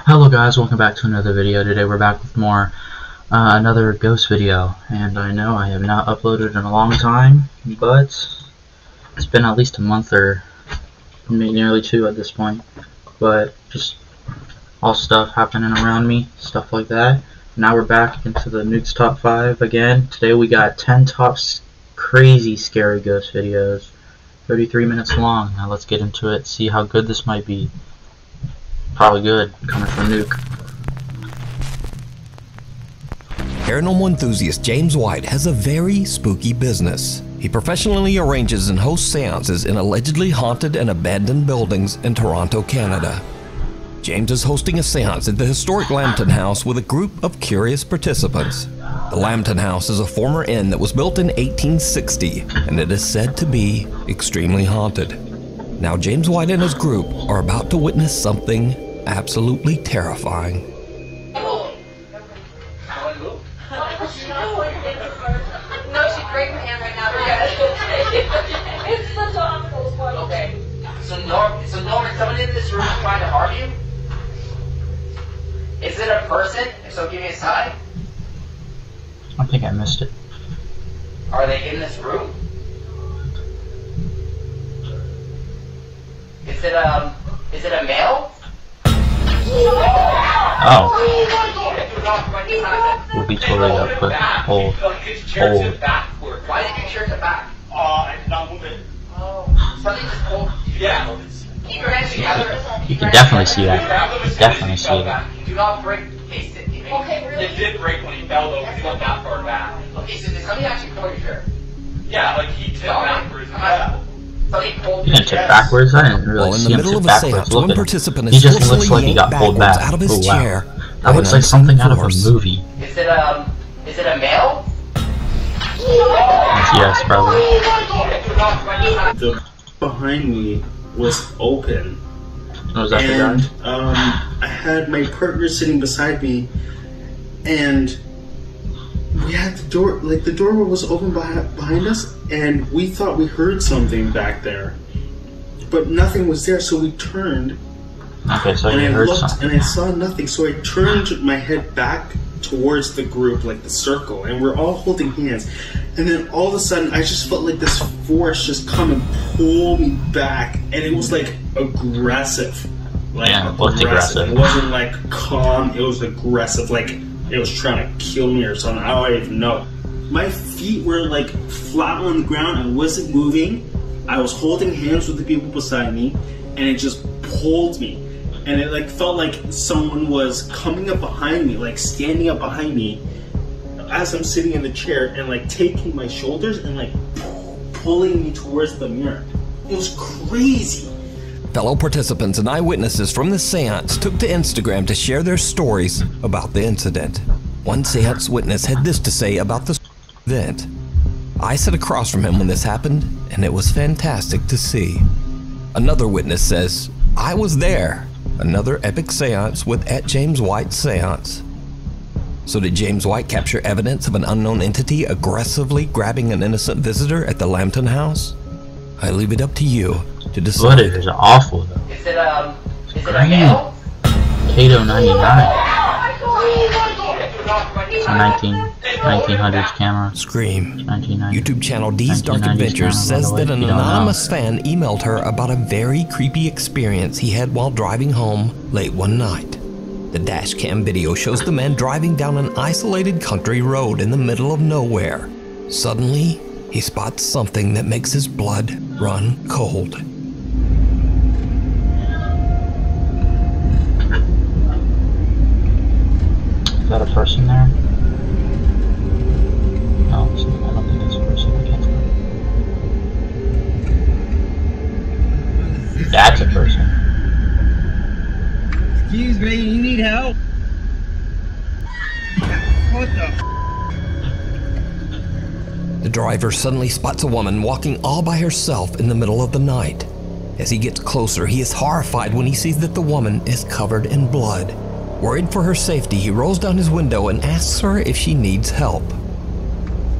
Hello guys, welcome back to another video. Today we're back with more another ghost video, and I know I have not uploaded in a long time, but it's been at least a month or nearly two at this point. But just all stuff happening around me, stuff like that. Now we're back into the Nukes top 5 again. Today we got 10 top crazy scary ghost videos, 33 minutes long. Now let's get into it, see how good this might be. Probably good, coming from Nuke. Paranormal enthusiast James White has a very spooky business. He professionally arranges and hosts seances in allegedly haunted and abandoned buildings in Toronto, Canada. James is hosting a seance at the historic Lambton House with a group of curious participants. The Lambton House is a former inn that was built in 1860, and it is said to be extremely haunted. Now James White and his group are about to witness something absolutely terrifying. No, she's breaking my hand right now. It's the topical point. Okay. So Norman, someone in this room is trying to harm you? Is it a person? If so, give me a sign. I think I missed it. Are they in this room? Is it a male? Oh. We'll be totally up, but hold. Why did you turn it back? I did not move it. Oh. Something just pulled. Yeah. Keep your hands together. You can definitely see that. Definitely see that. Do not break. Okay, really? It did break when he fell though, because he went that far back. Okay, so did somebody actually pull your shirt? Yeah, like he tipped backwards. Yeah. He didn't tip backwards. I didn't really see him tip backwards. Look at him. He just looks like he got pulled back. Out of his chair. That looks like something out of a movie. Is it a male? Yes, probably. The behind me was open. Was that and the guy? I had my partner sitting beside me, and we had the door, like the door was open behind us, and we thought we heard something back there, but nothing was there. So we turned. Okay, so and you I heard looked something. and I saw nothing. So I turned my head back towards the group, like the circle, and we're all holding hands. And then all of a sudden, I just felt like this force just come and pull me back, and it was like aggressive. Like Yeah, it looked aggressive. It wasn't like calm. It was aggressive, like it was trying to kill me or something. I don't even know. My feet were like flat on the ground. I wasn't moving. I was holding hands with the people beside me, and it just pulled me. And it like felt like someone was coming up behind me, like standing up behind me as I'm sitting in the chair, and like taking my shoulders and like pulling me towards the mirror. It was crazy. Fellow participants and eyewitnesses from the seance took to Instagram to share their stories about the incident. One seance witness had this to say about the event. I sat across from him when this happened, and it was fantastic to see. Another witness says, I was there. Another epic seance with @JamesWhite Seance. So did James White capture evidence of an unknown entity aggressively grabbing an innocent visitor at the Lambton House? I leave it up to you to decide. Footage is awful though. Is it a male? Kato 99. It's a 1900s camera. Scream. 1990. YouTube channel D's Dark 1990s Adventures camera, says by the that way, an if you don't know. anonymous fan emailed her about a very creepy experience he had while driving home late one night. The dash cam video shows the man driving down an isolated country road in the middle of nowhere. Suddenly, he spots something that makes his blood run cold. Is that a person there? No, I don't think it's a person. I can't tell. That's a person. Excuse me, you need help? What the? The driver suddenly spots a woman walking all by herself in the middle of the night. As he gets closer, he is horrified when he sees that the woman is covered in blood. Worried for her safety, he rolls down his window and asks her if she needs help.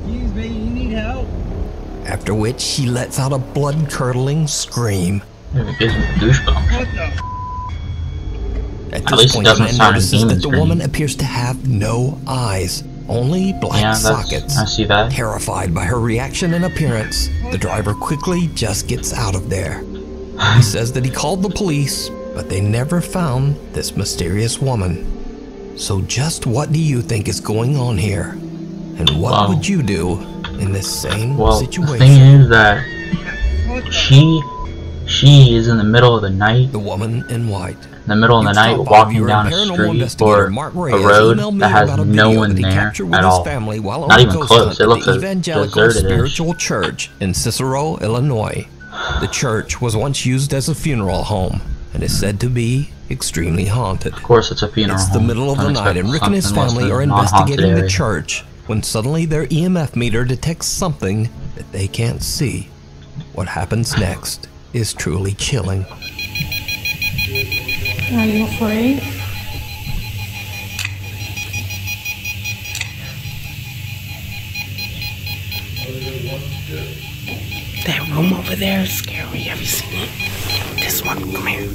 Excuse me, you need help? After which, she lets out a blood-curdling scream. It gives me goosebumps. What the? At At this least it point, the doesn't man sound notices demon that the woman screaming. appears to have no eyes, only black Yeah, sockets. I see that. Terrified by her reaction and appearance, the driver quickly just gets out of there. He says that he called the police, but they never found this mysterious woman. So just what do you think is going on here? And what Well, would you do in this same Well, situation? the thing is that she is in the middle of the night, The woman in white. in the middle of the Nukes night, Top 5 walking viewer down and a paranormal street investigator or Mark a Reyes road emailed me that has about a no video one that he there captured with at his all. family while on Not a even ghost close. hunt It at looks the Evangelical deserted-ish. Spiritual Church in Cicero, Illinois. The church was once used as a funeral home and is said to be extremely haunted. Of course, it's a funeral It's the home. middle of Don't the night, and expect Rick and his something less family than are a non-haunted investigating the area. church when suddenly their EMF meter detects something that they can't see. What happens next is truly chilling. Are you afraid? That room over there is scary. Have you seen it? This one, come here.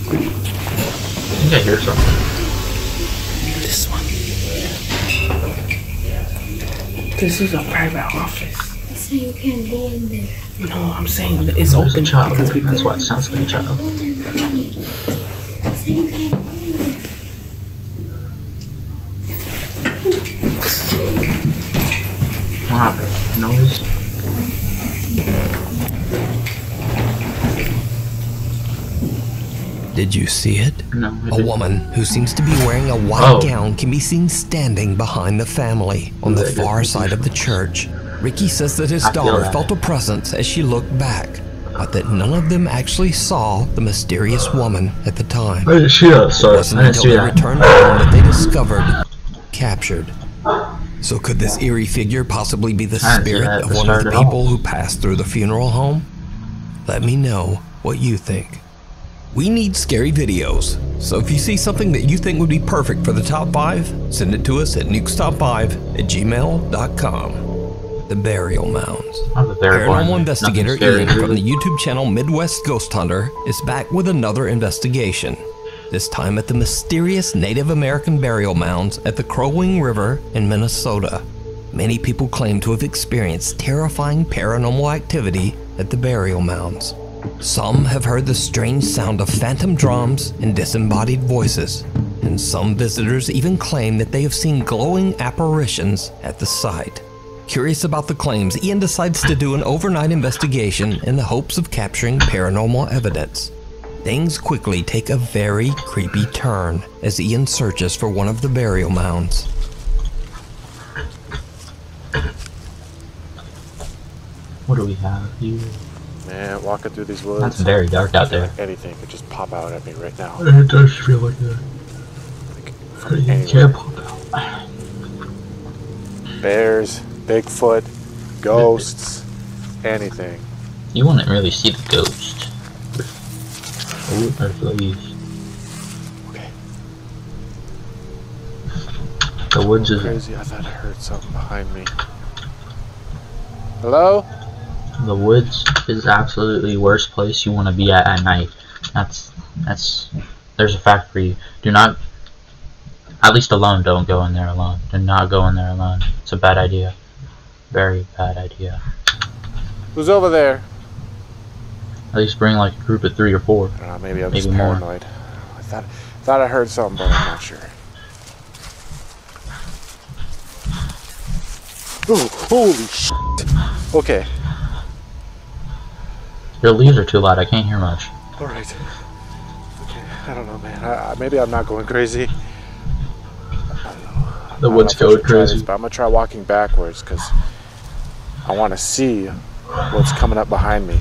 I think I hear something. This one. This is a private office. So you can't be in there. No, I'm saying that it's There's open a child. because people. That's why it sounds like a child. So you can't be in there. What happened? Noise? Did you see it? No. A woman who seems to be wearing a white Oh. gown can be seen standing behind the family on the far side of the church. Ricky says that his I feel daughter that. felt a presence as she looked back, but that none of them actually saw the mysterious woman at the time. I didn't see that, It sorry. wasn't I didn't until see they that. returned home that they discovered, captured. So could this eerie figure possibly be the I didn't see spirit that at of the one of start the at all. people who passed through the funeral home? Let me know what you think. We need scary videos, so if you see something that you think would be perfect for the top 5, send it to us at nukestop5@gmail.com. The Burial Mounds. I'm a very Paranormal boring. investigator Nothing scary, Ian from really. the YouTube channel Midwest Ghost Hunter is back with another investigation. This time at the mysterious Native American burial mounds at the Crow Wing River in Minnesota. Many people claim to have experienced terrifying paranormal activity at the burial mounds. Some have heard the strange sound of phantom drums and disembodied voices, and some visitors even claim that they have seen glowing apparitions at the site. Curious about the claims, Ian decides to do an overnight investigation in the hopes of capturing paranormal evidence. Things quickly take a very creepy turn as Ian searches for one of the burial mounds. What do we have here? Man, walking through these woods. That's very dark out there. Anything could just pop out at me right now. It does feel like that. From You anywhere. can't pop out. Bears, Bigfoot, ghosts, anything. You wouldn't really see the ghost. Oh, there's leaves. Okay. The woods is Crazy, I thought I heard something behind me. Hello? the woods is absolutely worst place you want to be at night. That's there's a fact for you. Do not, at least alone, don't go in there alone. Do not go in there alone. It's a bad idea. Very bad idea. Who's over there? At least bring like a group of 3 or 4. Maybe I'm just Maybe more. paranoid. I thought I heard something, but I'm not sure. Oh, holy shit. Okay. Your leaves are too loud. I can't hear much. Alright. Okay, I don't know, man. Maybe I'm not going crazy. The I woods don't know if I go should try this, crazy. but I'm gonna try walking backwards because I want to see what's coming up behind me.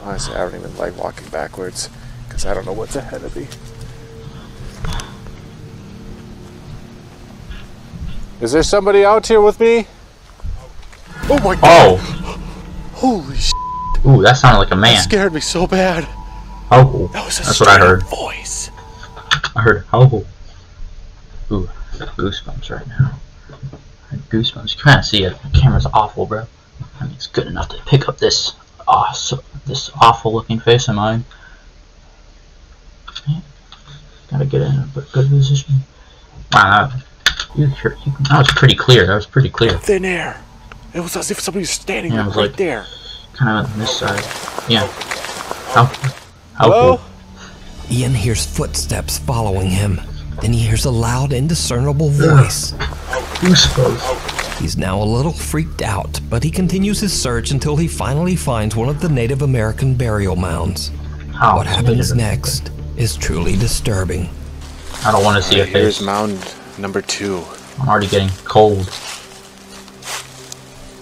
Honestly, I don't even like walking backwards because I don't know what's ahead of me. Is there somebody out here with me? Oh my god! Oh! Holy shit! Ooh, that sounded like a That man. scared me so bad. Oh, That was a that's what I heard. voice. I heard oh. Ooh, I got goosebumps right now. Goosebumps. You can't see it. The camera's awful, bro. I mean, it's good enough to pick up this this awful looking face of mine. Okay. Gotta get in a good position. Wow, that was pretty clear. That was pretty clear. Thin air. It was as if somebody was standing Yeah, it was right like, there. Kind of on this side. Yeah. How Hello? cool. Ian hears footsteps following him. Then he hears a loud, indiscernible voice. Goosebumps. He's now a little freaked out, but he continues his search until he finally finds one of the Native American burial mounds. What happens next is truly disturbing. I don't want to see a face. Here's mound number 2. I'm already getting cold.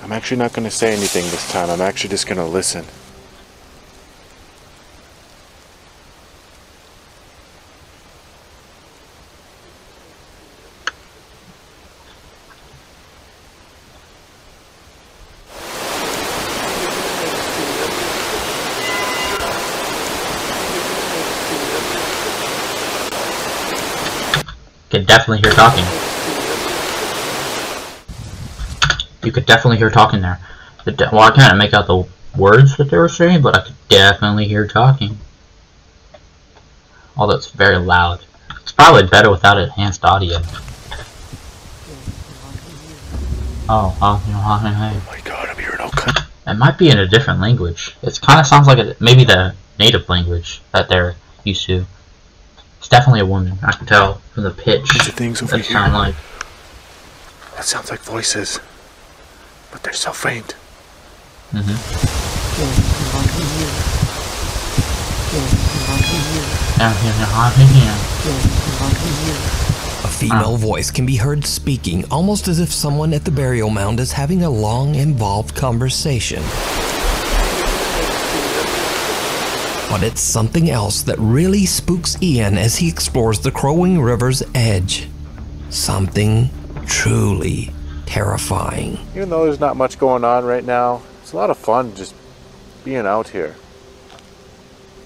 I'm actually not going to say anything this time. I'm actually just going to listen. Could definitely hear talking. You could definitely hear talking there. Well, I can't make out the words that they were saying, but I could definitely hear talking. Although it's very loud. It's probably better without enhanced audio. Oh my god, I'm hearing all kinds. It might be in a different language. It kind of sounds like maybe the native language that they're used to. It's definitely a woman. I can tell from the pitch. There's things over here. Sound like. That sounds like voices, but they're so faint. A female voice can be heard speaking, almost as if someone at the burial mound is having a long, involved conversation. But it's something else that really spooks Ian as he explores the Crowing River's edge. Something truly terrifying. Even though there's not much going on right now, it's a lot of fun just being out here.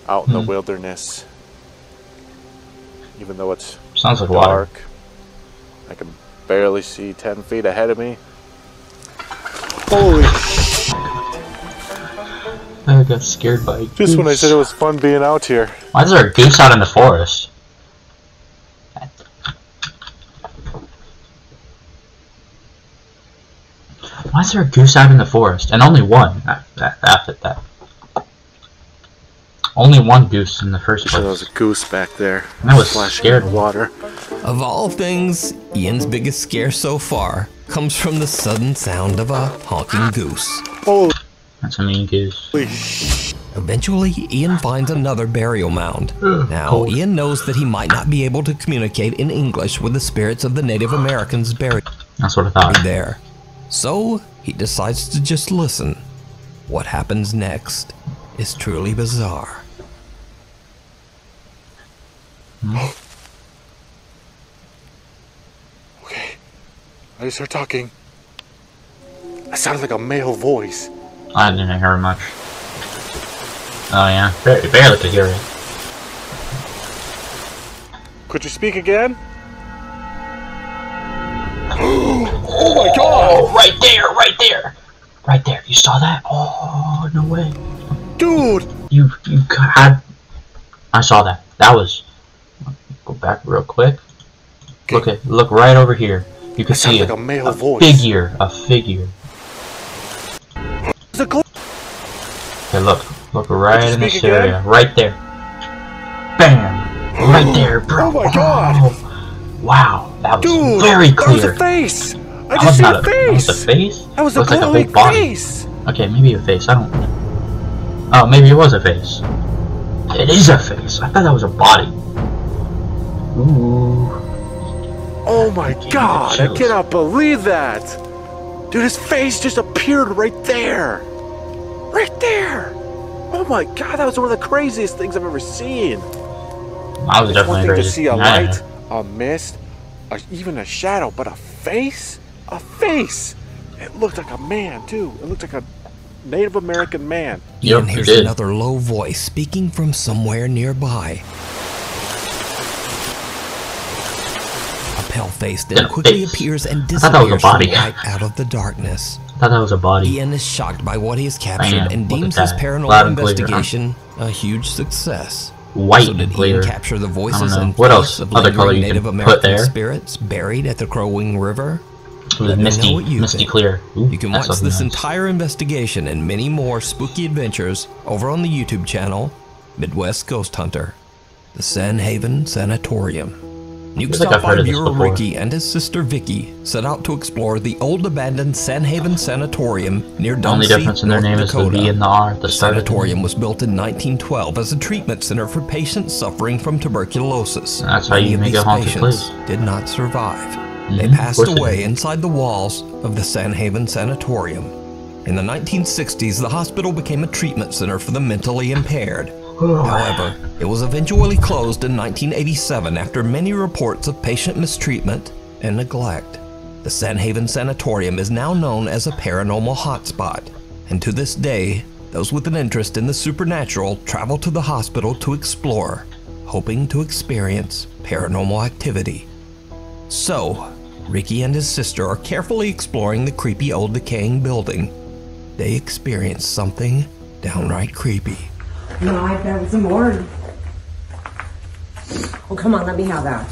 Out in the wilderness. Even though it's sounds like dark. Water. I can barely see 10 feet ahead of me. Holy shit. I got scared by a goose. Just when I said it was fun being out here. Why is there a goose out in the forest? Why is there a goose out in the forest? And only one. That. Only one goose in the first place. There was a goose back there. I was splashing scared. in the water. Of all things, Ian's biggest scare so far comes from the sudden sound of a honking goose. Holy. That's a mean goose. Eventually, Ian finds another burial mound. Now, Ian knows that he might not be able to communicate in English with the spirits of the Native Americans buried That's what I thought. there. So, he decides to just listen. What happens next is truly bizarre. Okay, I just heard talking. That sounded like a male voice. I didn't hear much. Oh yeah, barely could hear it. Could you speak again? Oh my god! Oh, right there! Right there, you saw that? Oh, no way. Dude! You had... I saw that. That was... Go back real quick. Okay. Look right over here. You can see like a male voice. figure. A figure. It's a ghost. Okay, look right in this again? area. Right there. Bam! Right there, bro. Oh my god! Wow, that was Dude, very clear. That was a face! I That just was see not a That face! was a face? That was a Looks like glowing whole body. face! Okay, maybe a face. I don't... Oh, maybe it was a face. It is a face. I thought that was a body. Ooh. Oh my god, I cannot believe that! Dude, his face just appeared right there! Right there! Oh my god, that was one of the craziest things I've ever seen! I was It's definitely one thing crazy. to see a Yeah. light, a mist, even a shadow, but a face? A face! It looked like a man, too. It looked like a Native American man. Ian hears another low voice speaking from somewhere nearby. A pale-faced and quickly appears and thought that was a disappears body. right out of the darkness. I thought that was a body. Ian is shocked by what he has captured Bam, and look deems at his that. paranormal Loud and clear, investigation a huge success. White So did and clear. Ian capture the voices and What faith else? of Other color lingering you can Native put American there? spirits buried at the Crow Wing River? It was Let me know misty, what you misty think. clear. Ooh, You can that's watch this something nice. entire investigation and many more spooky adventures over on the YouTube channel Midwest Ghost Hunter, the Sanhaven Sanatorium. Nukes like I've Top heard 5 of this viewer before. Ricky and his sister Vicky set out to explore the old abandoned Sanhaven Sanatorium near The only Dungey, difference in their North name is the Dakota. V and the R at the The start of the sanatorium was built in 1912 as a treatment center for patients suffering from tuberculosis. That's how Many you of make these a haunted patients place. did not survive. They Mhm, of passed course they away did. inside the walls of the Sanhaven Sanatorium. In the 1960s, the hospital became a treatment center for the mentally impaired. However, it was eventually closed in 1987 after many reports of patient mistreatment and neglect. The Sanhaven Sanatorium is now known as a paranormal hotspot, and to this day, those with an interest in the supernatural travel to the hospital to explore, hoping to experience paranormal activity. So, Ricky and his sister are carefully exploring the creepy old decaying building. They experience something downright creepy. No, I bet it's some more. Oh, come on, let me have that.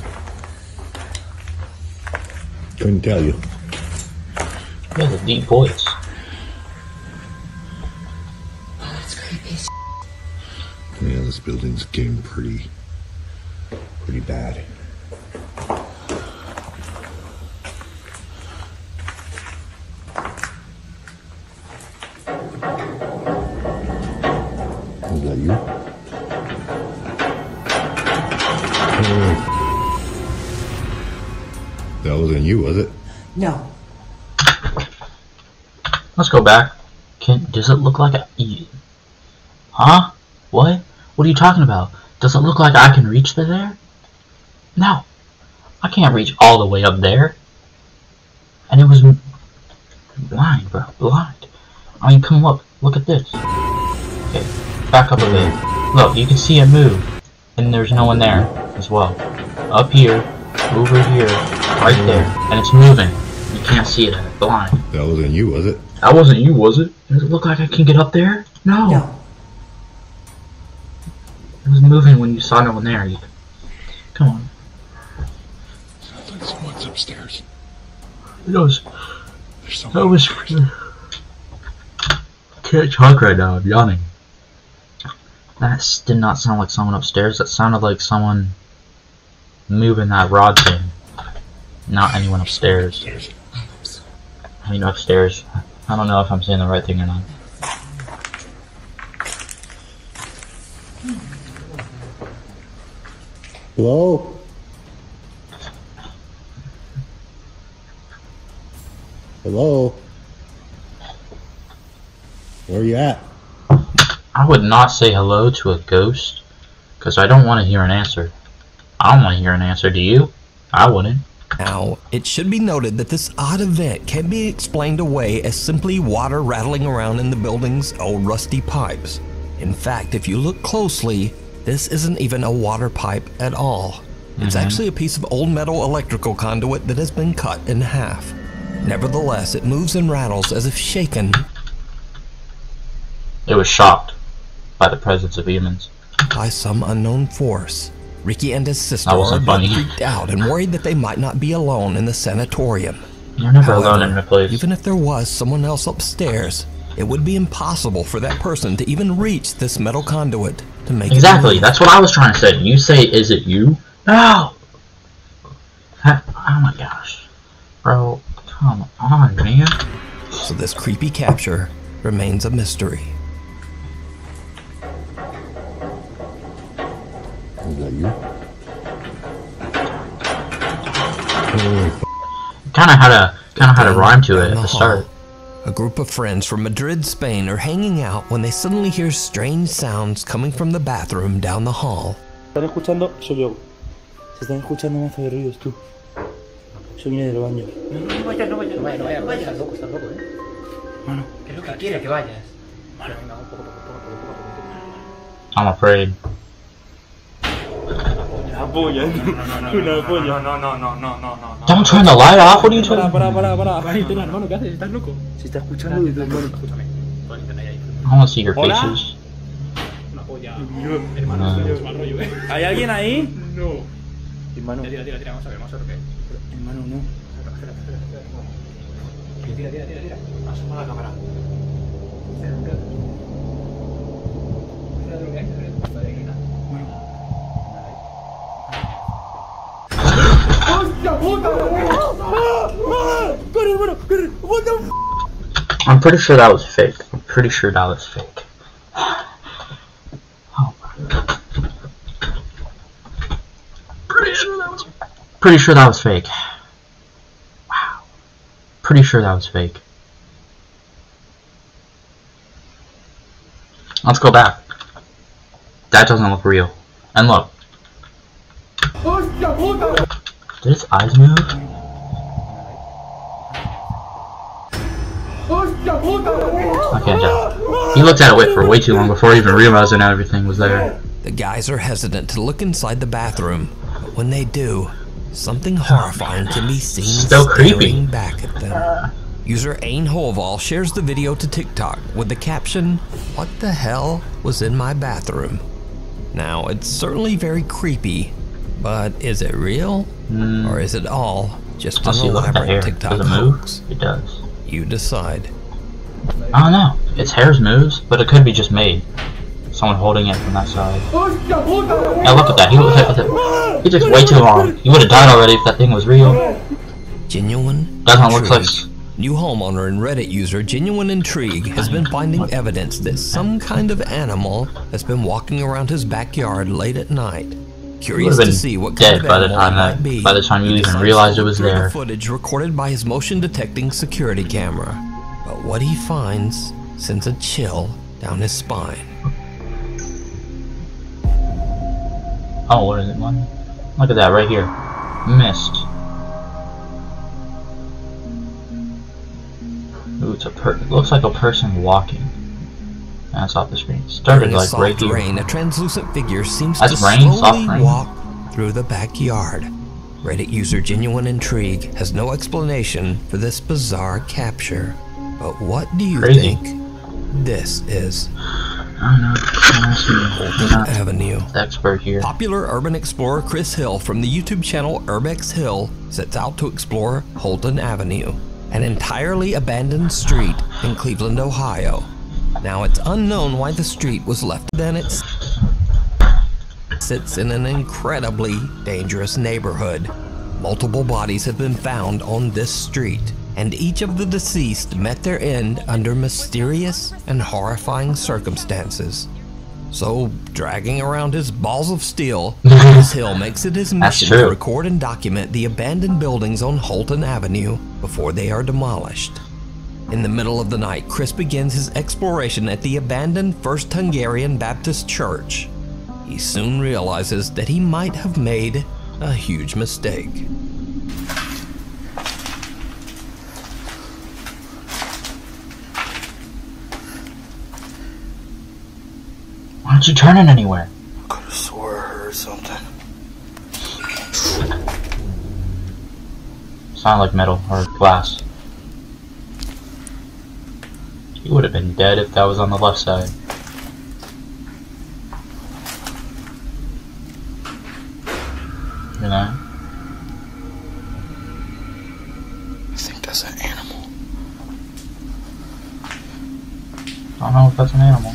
Couldn't tell you. He has a deep voice. That's creepy as Yeah, this building's getting pretty bad. Is that you? That wasn't you, was it? No. Let's go back. Does it look like Huh? What? What are you talking about? Does it look like I can reach there? No. I can't reach all the way up there. And it was blind, bro. Blind. I mean, come look. Look at this. Okay. Back up a bit. Look, you can see it move. And there's no one there as well. Up here, over here, right there. And it's moving. You can't see it. Blind. That wasn't you, was it? That wasn't you, was it? Does it look like I can get up there? No. No. It was moving when you saw no one there. Come on. Sounds like someone's upstairs. It was. There's That someone was. upstairs. Can't talk right now. I'm yawning. That did not sound like someone upstairs. That sounded like someone moving that rod thing. Not anyone upstairs. I mean upstairs. I don't know if I'm saying the right thing or not. Hello? Hello? Where are you at? I would not say hello to a ghost, because I don't want to hear an answer. I don't want to hear an answer, do you? I wouldn't. Now, it should be noted that this odd event can be explained away as simply water rattling around in the building's old rusty pipes. In fact, if you look closely, this isn't even a water pipe at all. It's actually a piece of old metal electrical conduit that has been cut in half. Nevertheless, it moves and rattles as if shaken. It was shocked by the presence of humans. By some unknown force. Ricky and his sister That are wasn't both funny. freaked out and worried that they might not be alone in the sanatorium. You're never However, alone in a place. even if there was someone else upstairs, it would be impossible for that person to even reach this metal conduit to make Exactly, it move. that's what I was trying to say. You say, is it you? No! Oh my gosh. Bro, come on, man. So this creepy capture remains a mystery. Is that you? Kinda had a rhyme to it Down at the the start. hall, a group of friends from Madrid, Spain are hanging out when they suddenly hear strange sounds coming from the bathroom down the hall. ¿Están escuchando? Soy yo. Se están escuchando más de ruidos tú. Yo vine del baño. No vayas, estás loco, Mano. ¿Qué es lo que quiere que vayas? Mano. I'm afraid. Don't turn the light off. What are you doing? Hermano, ¿qué haces? ¿Estás loco? Si está escuchando desde el hermano. Escúchame. I want to see your faces. ¿Hay alguien ahí? No. Hermano. Tira, vamos a ver qué es. Hermano, no. Espera. Tira. Asoma la cámara. I'm pretty sure that was fake. Oh Pretty sure that was fake. Wow. Pretty sure that was fake. Let's go back. That doesn't look real. And look. Did his eyes move? I can't tell. He looked at it for way too long before even realizing everything was there. The guys are hesitant to look inside the bathroom, but when they do, something horrifying can be seen staring back at them. User Ain Holval shares the video to TikTok with the caption, "What the hell was in my bathroom?" Now, it's certainly very creepy, but is it real? Or is it all just an elaborate TikTok hoax? It does. You decide. I don't know. Its hair moves, but it could be just made. Someone holding it from that side. Yeah, look at that. He took way too long. He would have died already if that thing was real. Genuine Doesn't look like. New homeowner and Reddit user Genuine Intrigue has been finding evidence that some kind of animal has been walking around his backyard late at night. Curious to see what kind of animal it might be. By the time you even realized it was there. Footage recorded by his motion detecting security camera. But what he finds sends a chill down his spine. Oh, what is it, man? Look at that right here. Mist. Ooh, it looks like a person walking. That's off the screen. Started like right here. Rain, a translucent figure seems to slowly walk through the backyard. Reddit user Genuine Intrigue has no explanation for this bizarre capture. But what do you think this is? I don't know. Holton Avenue. Expert here. Popular urban explorer Chris Hill from the YouTube channel Urbex Hill sets out to explore Holton Avenue, an entirely abandoned street in Cleveland, Ohio. Now, it's unknown why the street was left. Then it sits in an incredibly dangerous neighborhood. Multiple bodies have been found on this street, and each of the deceased met their end under mysterious and horrifying circumstances. So, dragging around his balls of steel, Chris Hill makes it his mission to record and document the abandoned buildings on Holton Avenue before they are demolished. In the middle of the night, Chris begins his exploration at the abandoned First Hungarian Baptist Church. He soon realizes that he might have made a huge mistake. Why aren't you turning anywhere? I could have swore I heard something. Sound like metal or glass. He would have been dead if that was on the left side. You know? I think that's an animal. I don't know if that's an animal.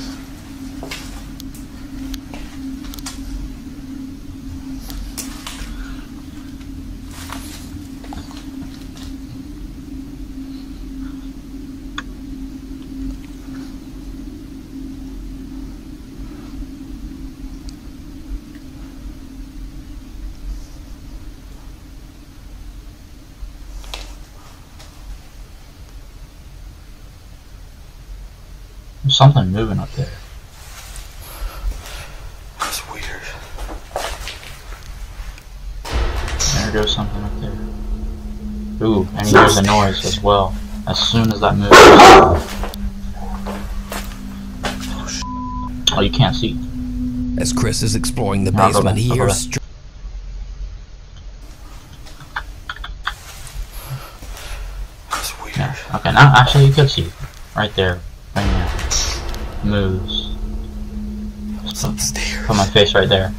There's something moving up there. That's weird. There goes something up there. Ooh, and he hears a noise as well. As soon as that moves. Oh, you can't see. As Chris is exploring the basement, he hears now actually you could see right there, right now. Moves. What's upstairs? Put my face right there.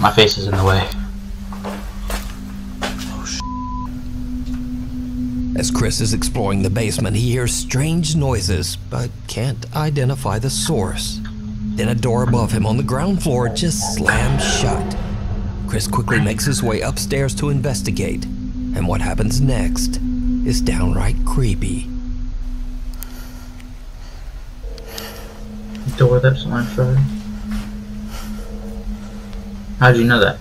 My face is in the way. As Chris is exploring the basement, he hears strange noises, but can't identify the source. Then a door above him on the ground floor just slams shut. Chris quickly makes his way upstairs to investigate, and what happens next is downright creepy. Door that's on shut. How'd you know that?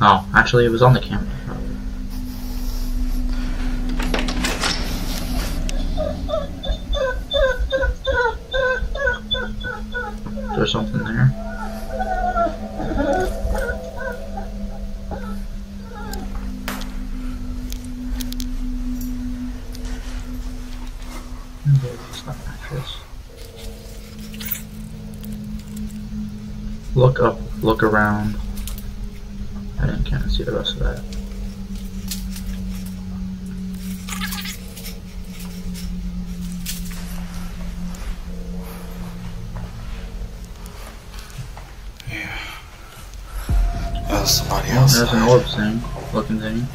Oh, actually it was on the camera. There's something there. Look up, look around. I can't see the rest of that. Somebody else. There's an orb thing, looking thing.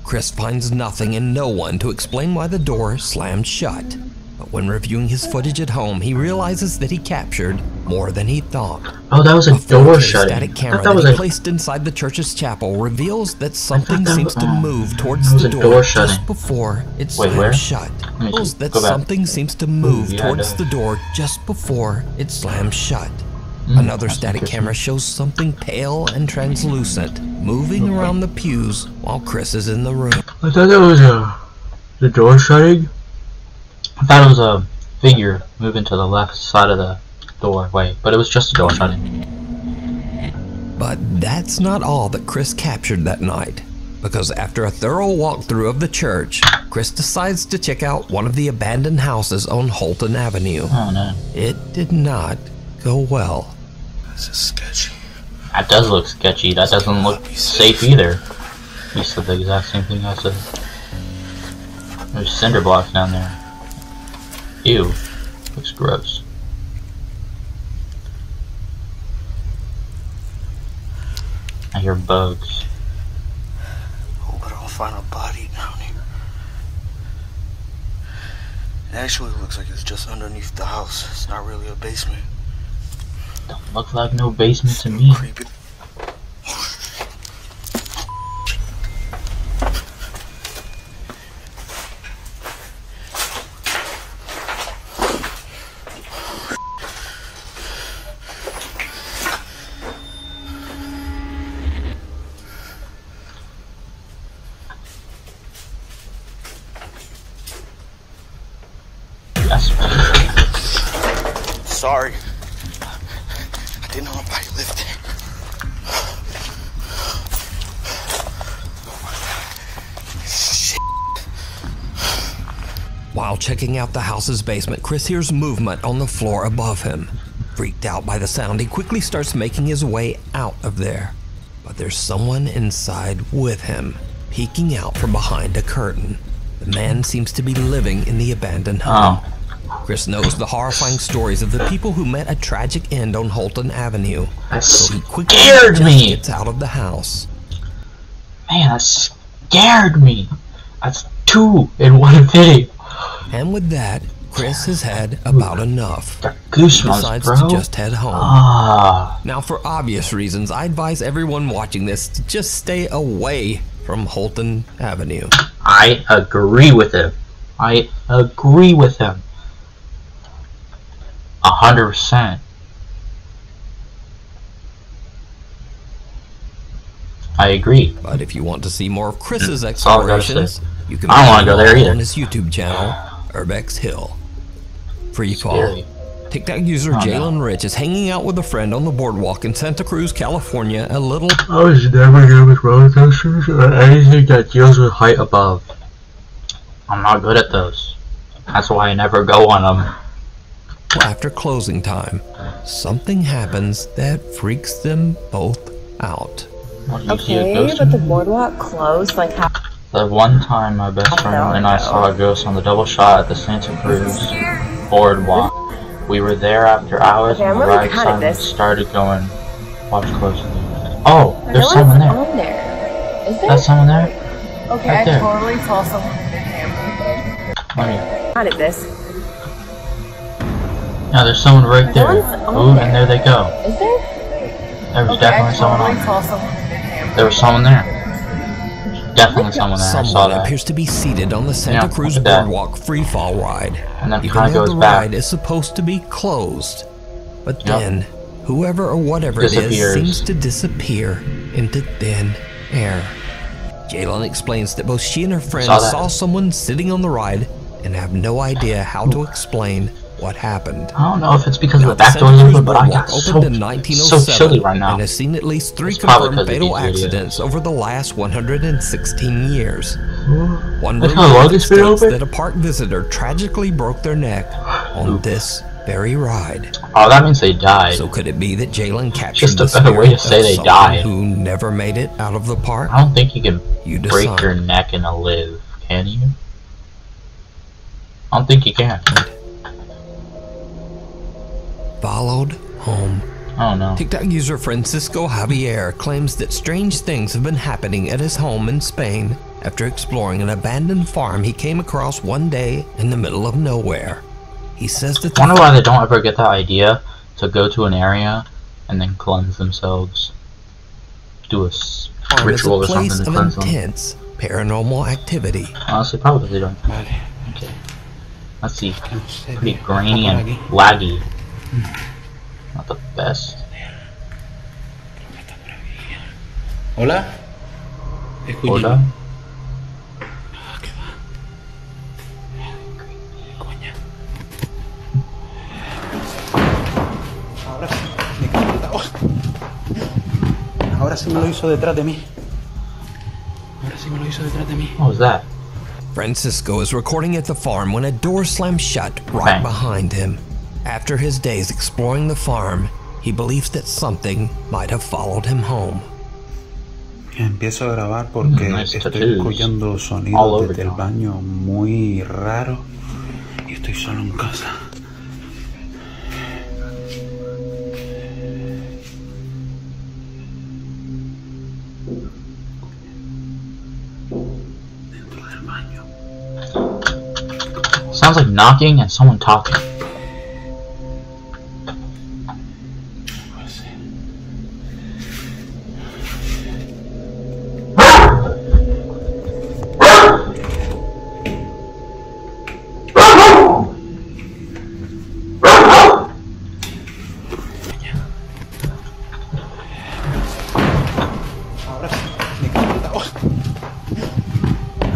Chris finds nothing and no one to explain why the door slammed shut. But when reviewing his footage at home, he realizes that he captured more than he thought. Oh, that was a door shutting. Static camera that he placed inside the church's chapel reveals that something seems to move towards the door just before it slams shut. Something seems to move towards the door just before it slams shut. Another static camera shows something pale and translucent moving around the pews while Chris is in the room. I thought that was the door shutting. I thought it was a figure moving to the left side of the doorway, but it was just a door shutting. But that's not all that Chris captured that night, because after a thorough walkthrough of the church, Chris decides to check out one of the abandoned houses on Holton Avenue. Oh no. It did not go well. This is sketchy. That does look sketchy. That doesn't look safe either. You said the exact same thing I said. There's cinder blocks down there. Ew. Looks gross. I hear bugs. Hope I don't find a body down here. It actually looks like it's just underneath the house. It's not really a basement. Don't look like no basement to me. Creepy. Sorry. I didn't know nobody lived there. Shit. While checking out the house's basement, Chris hears movement on the floor above him. Freaked out by the sound, he quickly starts making his way out of there. But there's someone inside with him, peeking out from behind a curtain. The man seems to be living in the abandoned home. Chris knows the horrifying stories of the people who met a tragic end on Holton Avenue. That so he quickly scared me. Gets out of the house. Man, that scared me. That's 2 in one video. And with that, Chris has had about enough. Goosebumps, he decides bro. to just head home. Now, for obvious reasons, I advise everyone watching this to just stay away from Holton Avenue. I agree with him. I agree with him. 100%. I agree. But if you want to see more of Chris's explorations, you can I don't want to go there either. On his YouTube channel, Urbex Hill. Free fall. TikTok user Jalen Rich is hanging out with a friend on the boardwalk in Santa Cruz, California. I was never good with roller coasters or anything that deals with height above. I'm not good at those. That's why I never go on them. After closing time, something happens that freaks them both out. Okay, but the boardwalk closed, like how? The one time my best friend and I saw a ghost on the double shot at the Santa Cruz boardwalk. We were there after hours and the ride silence started going. Watch closely. Oh, there's someone there. Is there? That's someone there? Okay, right there. I totally saw someone in the camera. How did this? Yeah, there's someone right there. Ooh, there. and there they go. Is there? There was definitely someone on saw there. someone in the camera. There was someone there. Definitely someone there. I saw Someone that. appears to be seated on the Santa Cruz look at that. Boardwalk freefall ride. And then Even kind of though goes the back. ride is supposed to be closed. But Yep. then, whoever or whatever it is Disappears. seems to disappear into thin air. Jalen explains that both she and her friend Saw that. saw someone sitting on the ride and have no idea how to explain what happened. I don't know if it's because of the Now, back door Santa Cruz open, but I Boardwalk got opened in so 1907 chilly right now. and has seen at least 3 It's probably confirmed because of fatal these videos. accidents over the last 116 years. One Look rumor how long it's been states open. that a park visitor tragically broke their neck on this very ride. Oh, that means they died. So could it be that Jalen captured Just a the better way to spirit say they of someone died. who never made it out of the park? I don't think you can You break decide. your neck and live, can you? I don't think you can. Followed home. I don't know. TikTok user Francisco Javier claims that strange things have been happening at his home in Spain after exploring an abandoned farm he came across one day in the middle of nowhere. He says that I wonder why they don't ever get that idea to go to an area and then cleanse themselves. Do a farm is a ritual or something place to of cleanse them. intense paranormal activity. Honestly, probably they don't. Okay. Let's see. Pretty grainy and laggy. Not the best. Hola. Escuchen. Hola. Ahora sí me lo hizo detrás de mí. Ahora sí me lo hizo detrás de mí. What was that? Francisco is recording at the farm when a door slams shut right Bang. behind him. After his days exploring the farm, he believes that something might have followed him home. Empiezo a grabar porque Nice estoy tattoos. escuchando All sonidos over desde el town. baño muy raros y estoy solo en casa. Dentro del baño. Sounds like knocking and someone talking.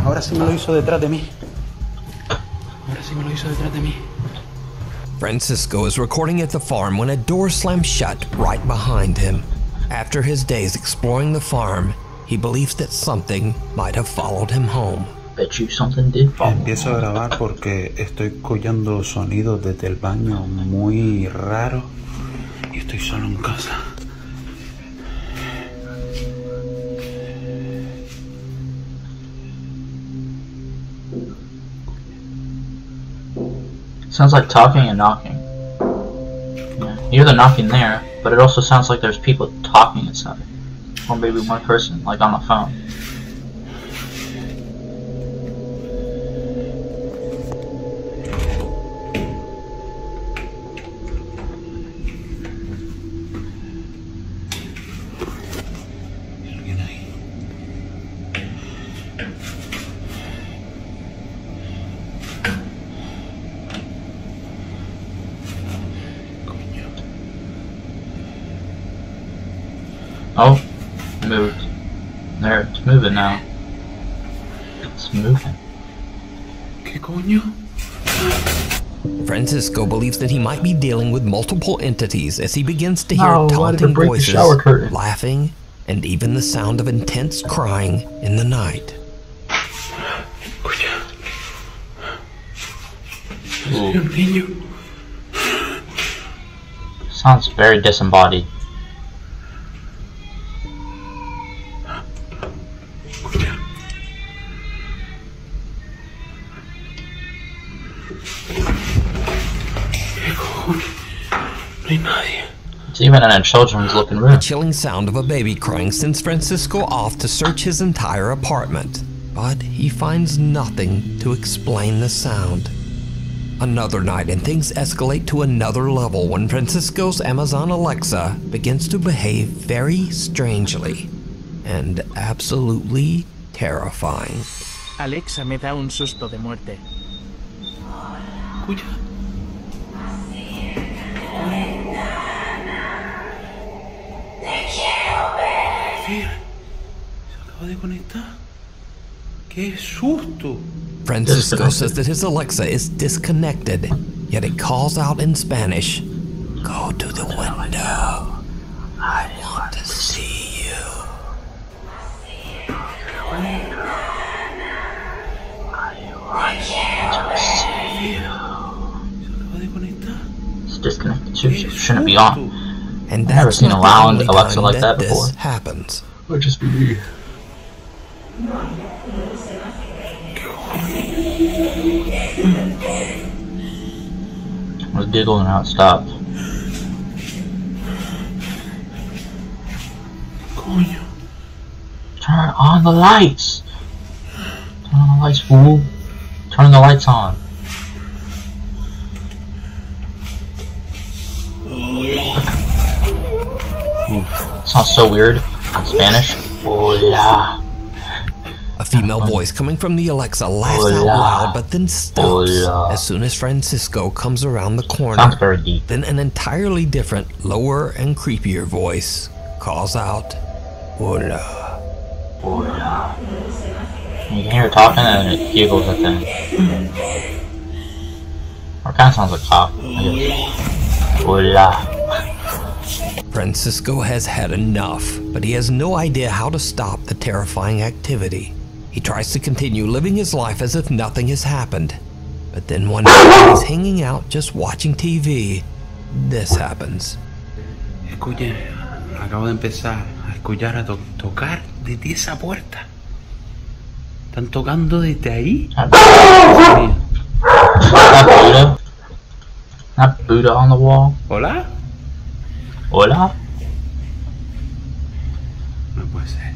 Ahora sí me lo hizo detrás de mí. Ahora sí me lo hizo detrás de mí. Francisco is recording at the farm when a door slams shut right behind him. After his days exploring the farm, he believes that something might have followed him home. Bet you something did follow. Empiezo a grabar porque estoy escuchando sonidos desde el baño muy raros y estoy solo en casa. Sounds like talking and knocking. Yeah. You hear the knocking there, but it also sounds like there's people talking inside. Or maybe one person, like on the phone. ¿Alguien ahí? Coño. Oh, it moved. There, it's moving now. It's moving. ¿Qué coño? Francisco believes that he might be dealing with multiple entities as he begins to hear No, why did it taunting break the voices, shower curtain? laughing, and even the sound of intense crying in the night. Coño. Ooh. Un niño. Sounds very disembodied. It's even in a children's looking room. The chilling sound of a baby crying sends Francisco off to search his entire apartment, but he finds nothing to explain the sound. Another night and things escalate to another level when Francisco's Amazon Alexa begins to behave very strangely and absolutely terrifying. Alexa me da un susto de muerte. Escucha. Mira, se acaba de conectar. ¡Qué susto! Francisco says that his Alexa is disconnected, yet it calls out in Spanish, "Go to the window. I want to see you." It's disconnected too, so it shouldn't be on. And I've never seen a loud Alexa like that before. This happens. Or just be me. I was giggling and it stopped. Turn on the lights! Turn on the lights, fool! Turn the lights on. Sounds so weird in Spanish. Hola. A female voice coming from the Alexa laughs out loud, but then stops as soon as Francisco comes around the corner. Sounds very deep. Then an entirely different, lower and creepier voice calls out, "Hola." Hola. You can hear her talking and it giggles at them. Or it kind of sounds like cop. Hola. Francisco has had enough, but he has no idea how to stop the terrifying activity. He tries to continue living his life as if nothing has happened. But then one night when he's hanging out just watching TV, this happens. Escuchen, acabo de empezar a escuchar a tocar desde esa puerta. ¿Están tocando desde ahí? That Buddha? That Buddha on the wall? ¿Hola? ¿Hola? No puede ser.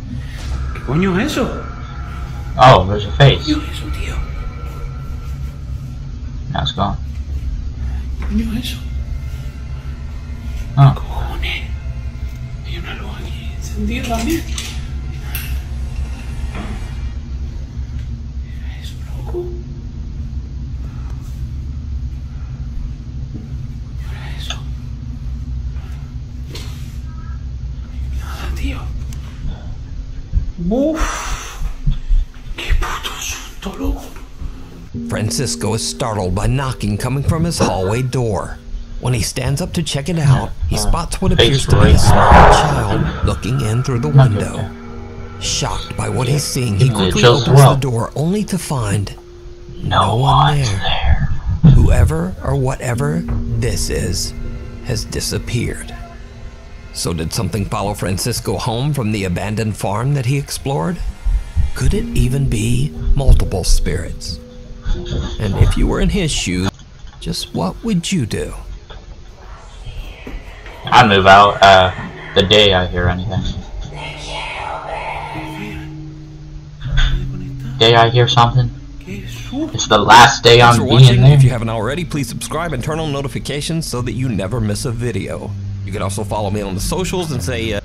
¿Qué coño es eso? Oh, there's a face. ¿Qué coño es eso, tío? Now it's gone. ¿Qué coño es eso? Oh. Cojones. Hay una luz aquí encendida también. Es loco. ¿Qué es eso? Nada, tío. Uf. Qué puto susto, loco. Francisco is startled by knocking coming from his hallway door. When he stands up to check it out, he spots what appears to be a small child looking in through the window. Shocked by what he's seeing, he quickly opens the door only to find no one there. Whoever or whatever this is has disappeared. So did something follow Francisco home from the abandoned farm that he explored? Could it even be multiple spirits? And if you were in his shoes, just what would you do? I'd move out the day I hear anything. Day I hear something, it's the last day I'm being there. If you haven't already, please subscribe and turn on notifications so that you never miss a video. You can also follow me on the socials and say,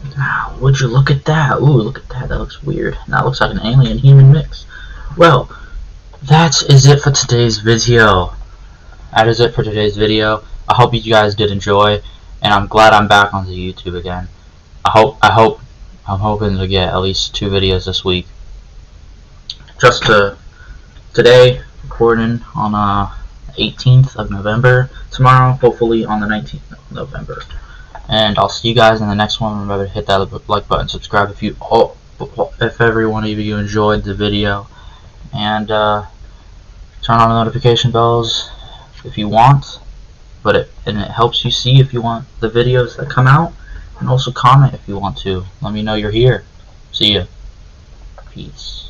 would you look at that? Ooh, look at that. That looks weird. That looks like an alien-human mix. Well, that is it for today's video. That is it for today's video. I hope you guys did enjoy, and I'm glad I'm back on the YouTube again. I'm hoping to get at least 2 videos this week. Just today, recording on 18th of November. Tomorrow, hopefully on the 19th of November. And I'll see you guys in the next one. Remember to hit that like button, subscribe if every one of you enjoyed the video, and turn on the notification bells if you want. But it helps you see if you want the videos that come out, and also comment if you want to. Let me know you're here. See ya. Peace.